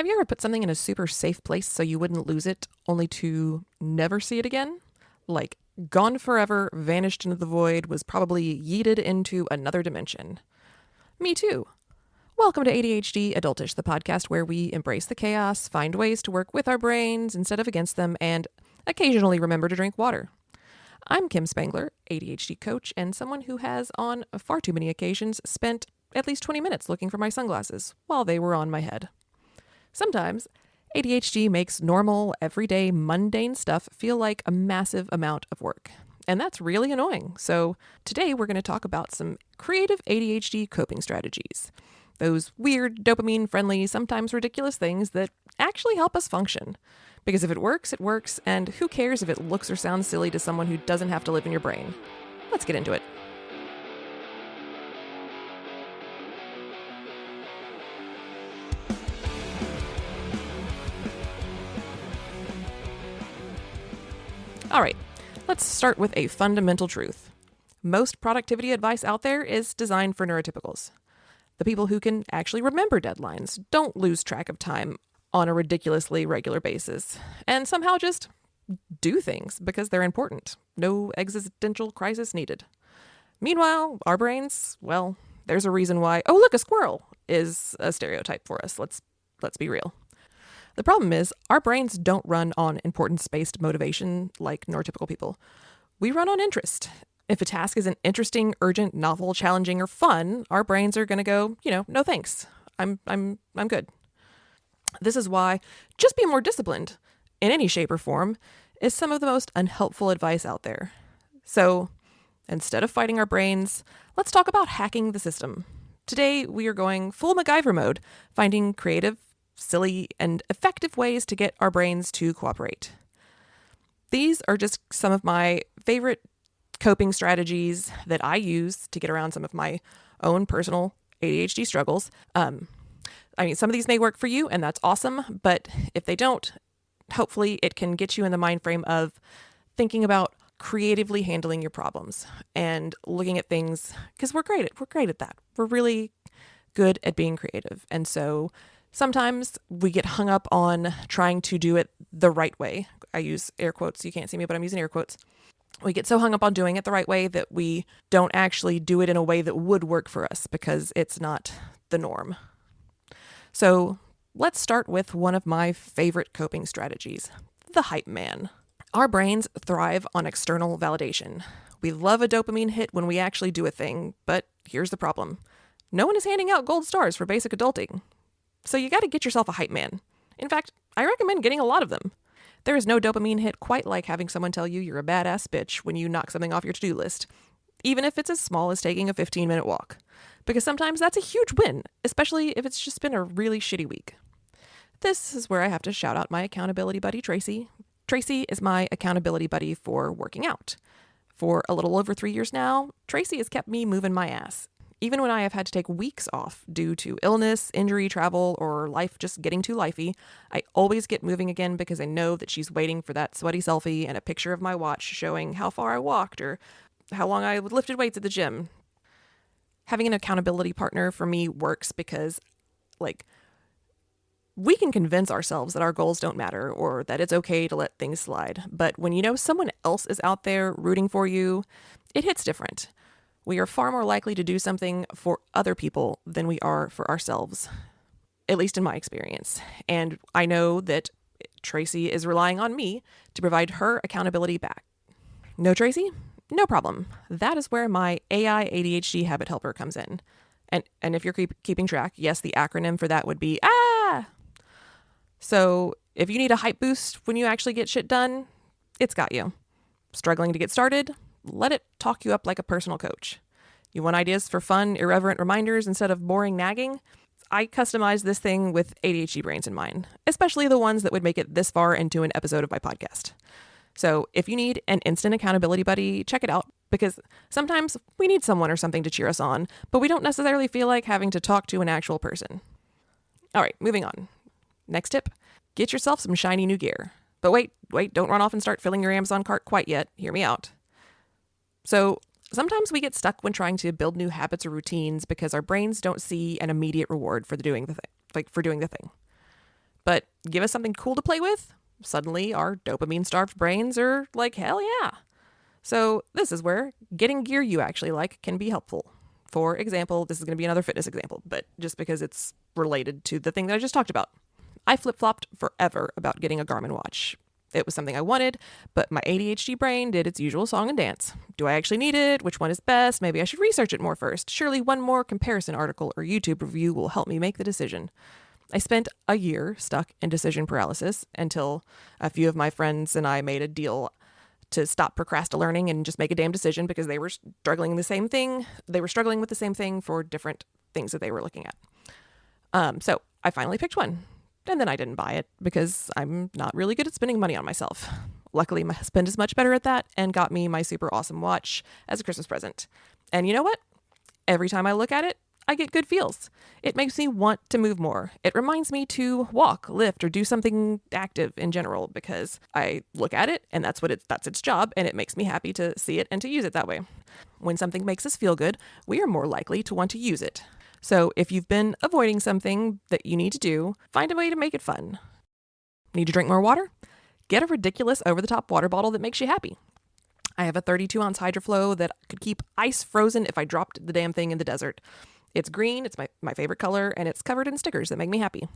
Have you ever put something in a super safe place so you wouldn't lose it, only to never see it again? Like, gone forever, vanished into the void, was probably yeeted into another dimension. Me too. Welcome to ADHD Adultish, the podcast where we embrace the chaos, find ways to work with our brains instead of against them, and occasionally remember to drink water. I'm Kim Spangler, ADHD coach, and someone who has, on far too many occasions, spent at least 20 minutes looking for my sunglasses while they were on my head. Sometimes, ADHD makes normal, everyday, mundane stuff feel like a massive amount of work. And that's really annoying. So today we're going to talk about some creative ADHD coping strategies. Those weird, dopamine-friendly, sometimes ridiculous things that actually help us function. Because if it works, and who cares if it looks or sounds silly to someone who doesn't have to live in your brain? Let's get into it. All right, let's start with a fundamental truth. Most productivity advice out there is designed for neurotypicals. The people who can actually remember deadlines, don't lose track of time on a ridiculously regular basis, and somehow just do things because they're important. No existential crisis needed. Meanwhile, our brains, well, there's a reason why, oh look, a squirrel is a stereotype for us. Let's be real. The problem is, our brains don't run on importance-based motivation like neurotypical people. We run on interest. If a task isn't interesting, urgent, novel, challenging, or fun, our brains are going to go, no thanks. I'm good. This is why just be more disciplined, in any shape or form, is some of the most unhelpful advice out there. So, instead of fighting our brains, let's talk about hacking the system. Today, we are going full MacGyver mode, finding creative, silly, and effective ways to get our brains to cooperate. These are just some of my favorite coping strategies that I use to get around some of my own personal ADHD struggles. Some of these may work for you, and that's awesome, but if they don't, hopefully it can get you in the mind frame of thinking about creatively handling your problems and looking at things, because we're great at that. We're really good at being creative, and so sometimes we get hung up on trying to do it the right way. I use air quotes. You can't see me, but I'm using air quotes. We get so hung up on doing it the right way that we don't actually do it in a way that would work for us because it's not the norm. So let's start with one of my favorite coping strategies, the hype man. Our brains thrive on external validation. We love a dopamine hit when we actually do a thing, but here's the problem. No one is handing out gold stars for basic adulting. So you got to get yourself a hype man. In fact, I recommend getting a lot of them. There is no dopamine hit quite like having someone tell you you're a badass bitch when you knock something off your to-do list, even if it's as small as taking a 15-minute walk. Because sometimes that's a huge win, especially if it's just been a really shitty week. This is where I have to shout out my accountability buddy, Tracy. Tracy is my accountability buddy for working out. For a little over 3 years now, Tracy has kept me moving my ass. Even when I have had to take weeks off due to illness, injury, travel, or life just getting too lifey, I always get moving again because I know that she's waiting for that sweaty selfie and a picture of my watch showing how far I walked or how long I lifted weights at the gym. Having an accountability partner for me works because, we can convince ourselves that our goals don't matter or that it's okay to let things slide. But when you know someone else is out there rooting for you, it hits different. We are far more likely to do something for other people than we are for ourselves, at least in my experience. And I know that Tracy is relying on me to provide her accountability back. No, Tracy? No problem. That is where my AI ADHD habit helper comes in. And if you're keeping track, yes, the acronym for that would be AH! So if you need a hype boost when you actually get shit done, it's got you. Struggling to get started? Let it talk you up like a personal coach. You want ideas for fun, irreverent reminders instead of boring nagging? I customized this thing with ADHD brains in mind, especially the ones that would make it this far into an episode of my podcast. So if you need an instant accountability buddy, check it out, because sometimes we need someone or something to cheer us on, but we don't necessarily feel like having to talk to an actual person. All right, moving on. Next tip, get yourself some shiny new gear. But wait, don't run off and start filling your Amazon cart quite yet. Hear me out. So sometimes we get stuck when trying to build new habits or routines because our brains don't see an immediate reward for doing the thing. But give us something cool to play with, suddenly our dopamine-starved brains are like, hell yeah. So this is where getting gear you actually like can be helpful. For example, this is going to be another fitness example, but just because it's related to the thing that I just talked about. I flip-flopped forever about getting a Garmin watch. It was something I wanted, but my ADHD brain did its usual song and dance. Do I actually need it? Which one is best? Maybe I should research it more first. Surely one more comparison article or YouTube review will help me make the decision. I spent a year stuck in decision paralysis until a few of my friends and I made a deal to stop procrastinating and just make a damn decision because they were struggling with the same thing for different things that they were looking at. So I finally picked one. And then I didn't buy it because I'm not really good at spending money on myself. Luckily, my husband is much better at that and got me my super awesome watch as a Christmas present. And you know what? Every time I look at it, I get good feels. It makes me want to move more. It reminds me to walk, lift, or do something active in general because I look at it and that's its job, and it makes me happy to see it and to use it that way. When something makes us feel good, we are more likely to want to use it. So if you've been avoiding something that you need to do, find a way to make it fun. Need to drink more water? Get a ridiculous over-the-top water bottle that makes you happy. I have a 32-ounce HydroFlow that could keep ice frozen if I dropped the damn thing in the desert. It's green, it's my favorite color, and it's covered in stickers that make me happy.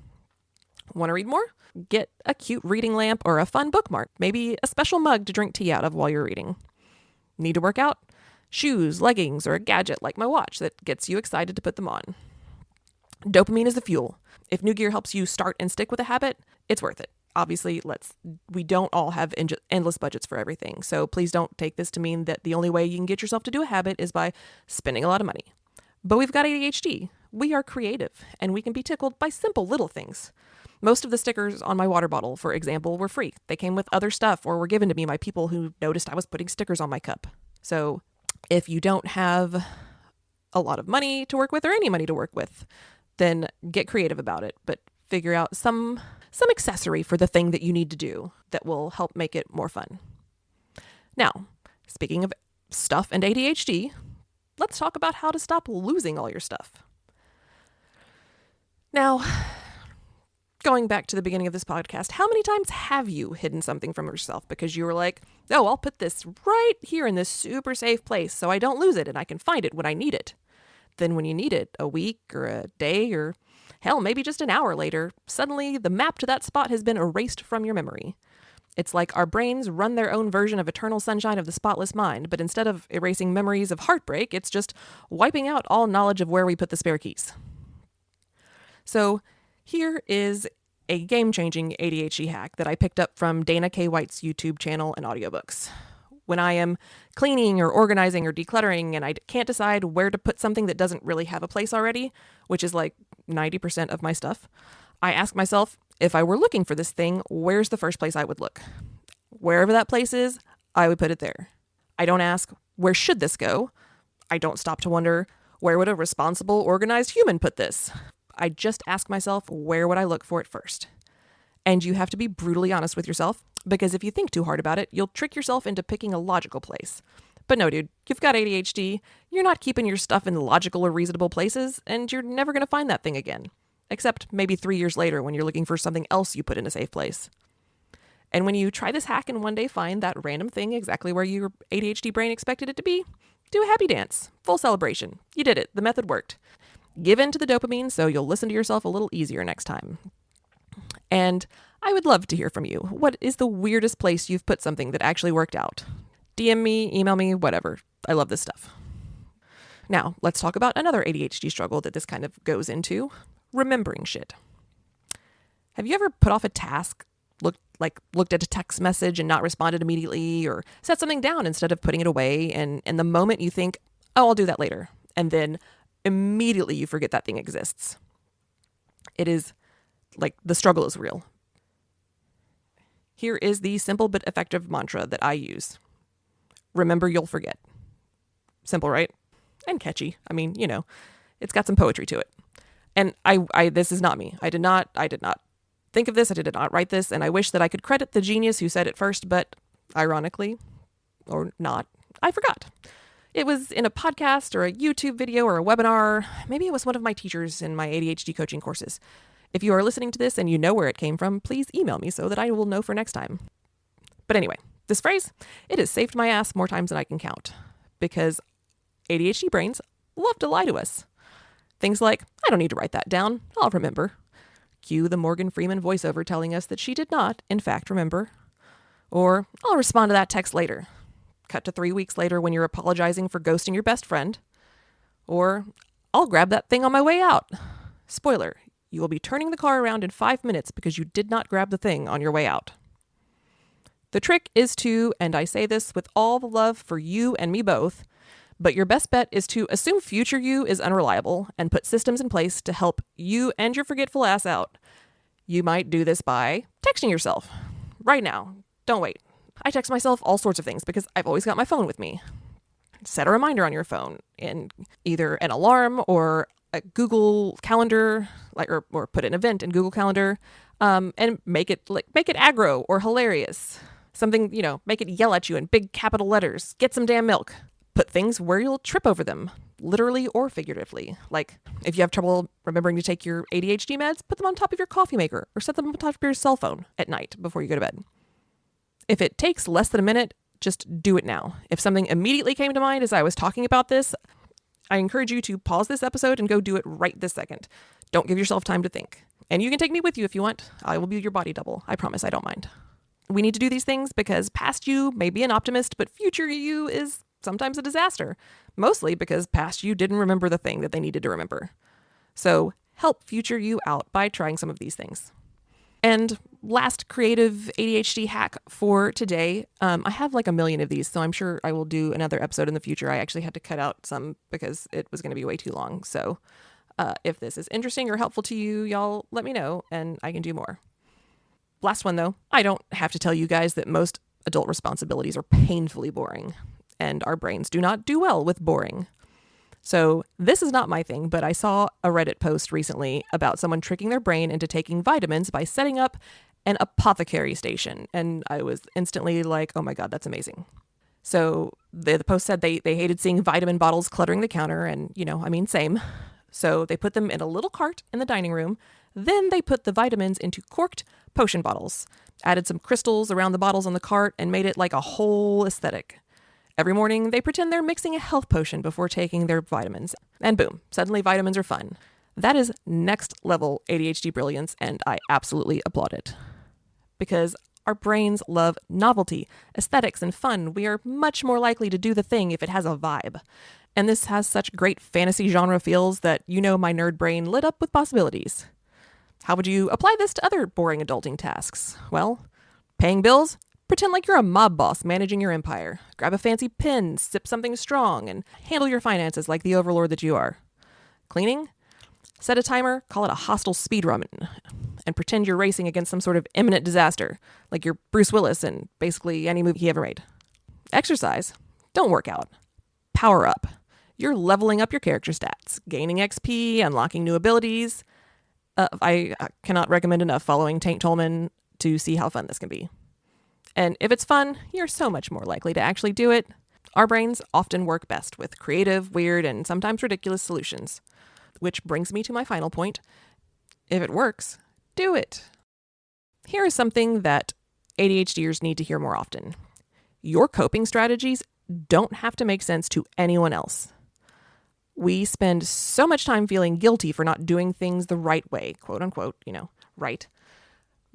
Want to read more? Get a cute reading lamp or a fun bookmark, maybe a special mug to drink tea out of while you're reading. Need to work out? Shoes, leggings, or a gadget like my watch that gets you excited to put them on. Dopamine is the fuel. If new gear helps you start and stick with a habit, it's worth it. Obviously, we don't all have endless budgets for everything, so please don't take this to mean that the only way you can get yourself to do a habit is by spending a lot of money. But we've got ADHD. We are creative, and we can be tickled by simple little things. Most of the stickers on my water bottle, for example, were free. They came with other stuff or were given to me by people who noticed I was putting stickers on my cup. So if you don't have a lot of money to work with or any money to work with, then get creative about it, but figure out some accessory for the thing that you need to do that will help make it more fun. Now, speaking of stuff and ADHD, let's talk about how to stop losing all your stuff. Now, going back to the beginning of this podcast, how many times have you hidden something from yourself because you were like, oh, I'll put this right here in this super safe place so I don't lose it and I can find it when I need it. Then when you need it, a week or a day or hell, maybe just an hour later, suddenly the map to that spot has been erased from your memory. It's like our brains run their own version of Eternal Sunshine of the Spotless Mind, but instead of erasing memories of heartbreak, it's just wiping out all knowledge of where we put the spare keys. So here is a game-changing ADHD hack that I picked up from Dana K. White's YouTube channel and audiobooks. When I am cleaning or organizing or decluttering and I can't decide where to put something that doesn't really have a place already, which is like 90% of my stuff, I ask myself, if I were looking for this thing, where's the first place I would look? Wherever that place is, I would put it there. I don't ask, where should this go? I don't stop to wonder, where would a responsible, organized human put this? I just ask myself, where would I look for it first? And you have to be brutally honest with yourself, because if you think too hard about it, you'll trick yourself into picking a logical place. But no, dude, you've got ADHD, you're not keeping your stuff in logical or reasonable places, and you're never going to find that thing again. Except maybe 3 years later when you're looking for something else you put in a safe place. And when you try this hack and one day find that random thing exactly where your ADHD brain expected it to be, do a happy dance. Full celebration. You did it. The method worked. Give in to the dopamine so you'll listen to yourself a little easier next time. And I would love to hear from you. What is the weirdest place you've put something that actually worked out? DM me, email me, whatever. I love this stuff. Now, let's talk about another ADHD struggle that this kind of goes into. Remembering shit. Have you ever put off a task, looked at a text message and not responded immediately, or set something down instead of putting it away, and the moment you think, oh, I'll do that later, and then immediately you forget that thing exists? It is like the struggle is real. Here is the simple but effective mantra that I use. Remember, you'll forget. Simple, right? And catchy. I mean, it's got some poetry to it. And I this is not me. I did not think of this. I did not write this. And I wish that I could credit the genius who said it first, but ironically, or not, I forgot. It was in a podcast or a YouTube video or a webinar. Maybe it was one of my teachers in my ADHD coaching courses. If you are listening to this and you know where it came from, please email me so that I will know for next time. But anyway, this phrase, it has saved my ass more times than I can count, because ADHD brains love to lie to us. Things like, I don't need to write that down, I'll remember. Cue the Morgan Freeman voiceover telling us that she did not, in fact, remember. Or, I'll respond to that text later. Cut to 3 weeks later when you're apologizing for ghosting your best friend. Or, I'll grab that thing on my way out. Spoiler, you will be turning the car around in 5 minutes because you did not grab the thing on your way out. The trick is to, and I say this with all the love for you and me both, but your best bet is to assume future you is unreliable and put systems in place to help you and your forgetful ass out. You might do this by texting yourself. Right now. Don't wait. I text myself all sorts of things because I've always got my phone with me. Set a reminder on your phone in either an alarm or a Google Calendar, or put an event in Google Calendar, and make it aggro or hilarious. Something, make it yell at you in big capital letters. Get some damn milk. Put things where you'll trip over them, literally or figuratively. Like, if you have trouble remembering to take your ADHD meds, put them on top of your coffee maker or set them on top of your cell phone at night before you go to bed. If it takes less than a minute, just do it now. If something immediately came to mind as I was talking about this, I encourage you to pause this episode and go do it right this second. Don't give yourself time to think. And you can take me with you if you want. I will be your body double. I promise I don't mind. We need to do these things because past you may be an optimist, but future you is sometimes a disaster. Mostly because past you didn't remember the thing that they needed to remember. So help future you out by trying some of these things. And last creative ADHD hack for today. I have like a million of these, so I'm sure I will do another episode in the future. I actually had to cut out some because it was going to be way too long. So if this is interesting or helpful to you, y'all let me know and I can do more. Last one though, I don't have to tell you guys that most adult responsibilities are painfully boring, and our brains do not do well with boring. So this is not my thing, but I saw a Reddit post recently about someone tricking their brain into taking vitamins by setting up an apothecary station. And I was instantly like, oh my God, that's amazing. So the post said they hated seeing vitamin bottles cluttering the counter, and, same. So they put them in a little cart in the dining room. Then they put the vitamins into corked potion bottles, added some crystals around the bottles on the cart, and made it like a whole aesthetic. Every morning, they pretend they're mixing a health potion before taking their vitamins. And boom, suddenly vitamins are fun. That is next level ADHD brilliance, and I absolutely applaud it. Because our brains love novelty, aesthetics, and fun. We are much more likely to do the thing if it has a vibe. And this has such great fantasy genre feels that my nerd brain lit up with possibilities. How would you apply this to other boring adulting tasks? Well, paying bills? Pretend like you're a mob boss managing your empire. Grab a fancy pen, sip something strong, and handle your finances like the overlord that you are. Cleaning? Set a timer, call it a hostile speed run, and pretend you're racing against some sort of imminent disaster, like you're Bruce Willis in basically any movie he ever made. Exercise? Don't work out. Power up. You're leveling up your character stats, gaining XP, unlocking new abilities. I cannot recommend enough following Tank Tolman to see how fun this can be. And if it's fun, you're so much more likely to actually do it. Our brains often work best with creative, weird, and sometimes ridiculous solutions. Which brings me to my final point. If it works, do it. Here is something that ADHDers need to hear more often. Your coping strategies don't have to make sense to anyone else. We spend so much time feeling guilty for not doing things the right way, quote unquote, right.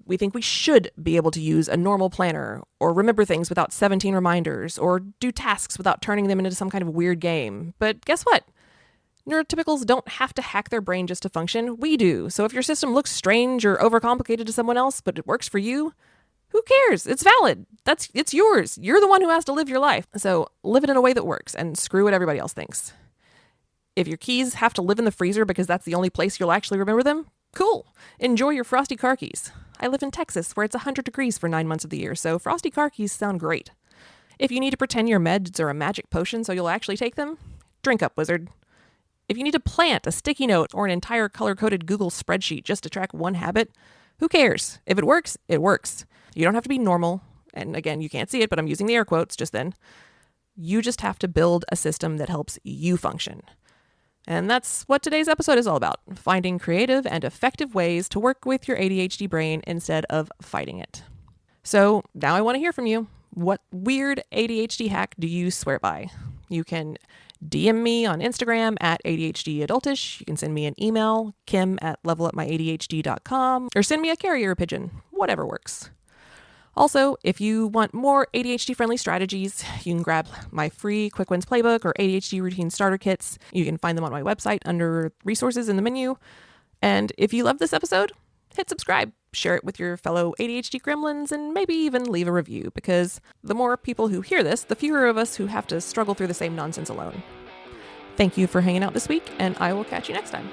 We think we should be able to use a normal planner or remember things without 17 reminders or do tasks without turning them into some kind of weird game. But guess what? Neurotypicals don't have to hack their brain just to function. We do. So if your system looks strange or overcomplicated to someone else, but it works for you, who cares? It's valid. It's yours. You're the one who has to live your life. So live it in a way that works and screw what everybody else thinks. If your keys have to live in the freezer because that's the only place you'll actually remember them, cool. Enjoy your frosty car keys. I live in Texas where it's 100 degrees for 9 months of the year, so frosty car keys sound great. If you need to pretend your meds are a magic potion so you'll actually take them, drink up, wizard. If you need to plant a sticky note or an entire color-coded Google spreadsheet just to track one habit, who cares? If it works, it works. You don't have to be normal, and again, you can't see it, but I'm using the air quotes just then. You just have to build a system that helps you function. And that's what today's episode is all about, finding creative and effective ways to work with your ADHD brain instead of fighting it. So now I want to hear from you. What weird ADHD hack do you swear by? You can DM me on Instagram at ADHD Adultish. You can send me an email, kim@levelupmyadhd.com, or send me a carrier pigeon, whatever works. Also, if you want more ADHD-friendly strategies, you can grab my free Quick Wins Playbook or ADHD Routine Starter Kits. You can find them on my website under Resources in the menu. And if you love this episode, hit subscribe, share it with your fellow ADHD gremlins, and maybe even leave a review, because the more people who hear this, the fewer of us who have to struggle through the same nonsense alone. Thank you for hanging out this week, and I will catch you next time.